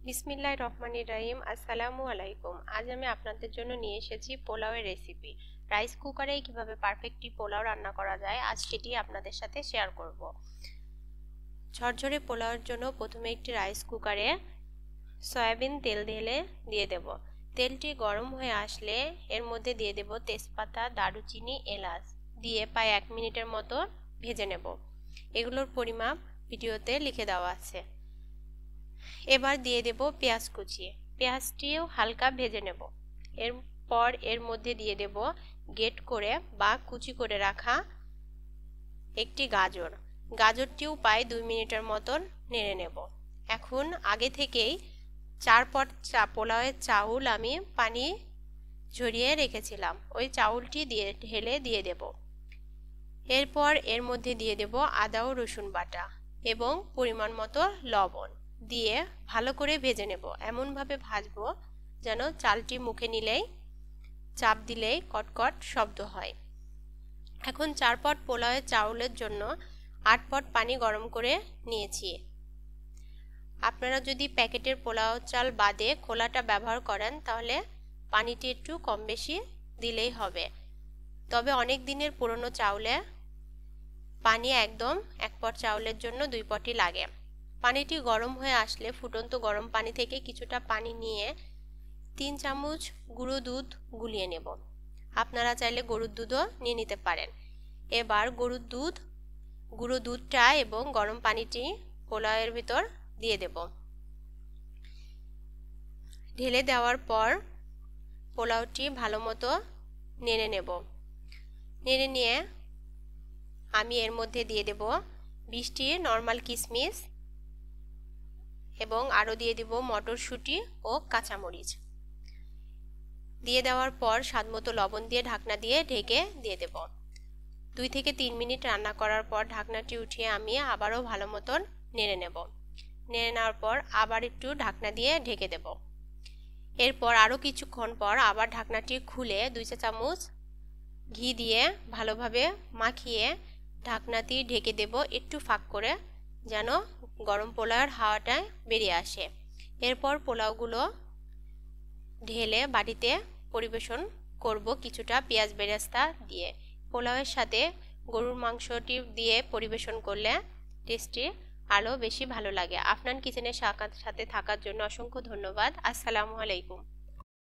বিসমিল্লাহির রহমানির রহিম। আসসালামু আলাইকুম। আজ আমি আপনাদের জন্য নিয়ে এসেছি পোলাওয়ের রেসিপি। রাইস কুকারে কিভাবে পারফেক্টলি পোলাও রান্না করা যায় আজ সেটি আপনাদের সাথে শেয়ার করব। ঝরঝরে পোলাওয়ের জন্য প্রথমে একটি রাইস কুকারে সয়াবিন তেল ঢেলে দিয়ে দেব। তেলটি গরম হয়ে আসলে এর মধ্যে দিয়ে দেব তেজপাতা, দারুচিনি, এলাচ দিয়ে প্রায় 1 মিনিটের মতো ভেজে নেব। এগুলোর পরিমাপ ভিডিওতে লিখে দেওয়া আছে। এবার দিয়ে দেব পেঁয়াজ কুচি। পেঁয়াজটিও হালকা ভেজে নেব। এরপর এর মধ্যে দিয়ে দেব গ্রেট করে বা কুচি করে রাখা একটি গাজর। গাজরটিও প্রায় 2 মিনিটের মতন নেড়ে নেব। এখন আগে থেকেই 4 পট পোলাওয়ের চাউল আমি পানি ঝরিয়ে রেখেছিলাম, ওই চাউলটি ঢেলে দিয়ে দেব। এরপর এর মধ্যে দিয়ে দেব আদা ও রসুন বাটা এবং পরিমাণ মতো লবণ দিয়ে ভালো করে ভেজে নেব। এমনভাবে ভাজবো যেন চালটি মুখে নিলেই চাপ দিলেই কটকট শব্দ হয়। এখন 4 পট পোলাওয়ের চাউলের জন্য 8 পট পানি গরম করে নিয়েছি। আপনারা যদি প্যাকেটের পোলাও চাল বাদে খোলাটা ব্যবহার করেন তাহলে পানিটি একটু কম বেশি দিলেই হবে। তবে অনেক দিনের পুরনো চাউলে পানি একদম 1 পট চাউলের জন্য 2 পটই লাগে। পানিটি গরম হয়ে আসলে ফুটন্ত গরম পানি থেকে কিছুটা পানি নিয়ে 3 চামচ গুঁড়ো দুধ গুলিয়ে নেব। আপনারা চাইলে গরুর দুধও নিয়ে নিতে পারেন। এবার গুঁড়ো দুধটা এবং গরম পানিটি পোলাওয়ের ভিতর দিয়ে দেব। ঢেলে দেওয়ার পর পোলাওটি ভালো মতো নেড়ে নেব। নেড়ে নিয়ে আমি এর মধ্যে দিয়ে দেব 20টি নরমাল কিশমিশ এবং আরও দিয়ে দেব মটরশুঁটি ও কাঁচামরিচ। দিয়ে দেওয়ার পর স্বাদমতো লবণ দিয়ে ঢাকনা দিয়ে ঢেকে দিয়ে দেব। 2 থেকে 3 মিনিট রান্না করার পর ঢাকনাটি উঠিয়ে আমি আবারও ভালো মতন নেড়ে নেব। নেড়ে নেওয়ার পর আবার একটু ঢাকনা দিয়ে ঢেকে দেব। এরপর আরও কিছুক্ষণ পর আবার ঢাকনাটি খুলে 2 চা চামচ ঘি দিয়ে ভালোভাবে মাখিয়ে ঢাকনাটি ঢেকে দেব, একটু ফাঁক করে যেন গরম পোলাওয়ের হাওয়াটা বেরিয়ে আসে। এরপর পোলাওগুলো ঢেলে বাটিতে পরিবেশন করব কিছুটা পেঁয়াজ বেরেস্তা দিয়ে। পোলাওয়ের সাথে গরুর মাংসটি দিয়ে পরিবেশন করলে টেস্টি আরও বেশি ভালো লাগে। আফনান কিচেনের সাথে থাকার জন্য অসংখ্য ধন্যবাদ। আসসালামু আলাইকুম।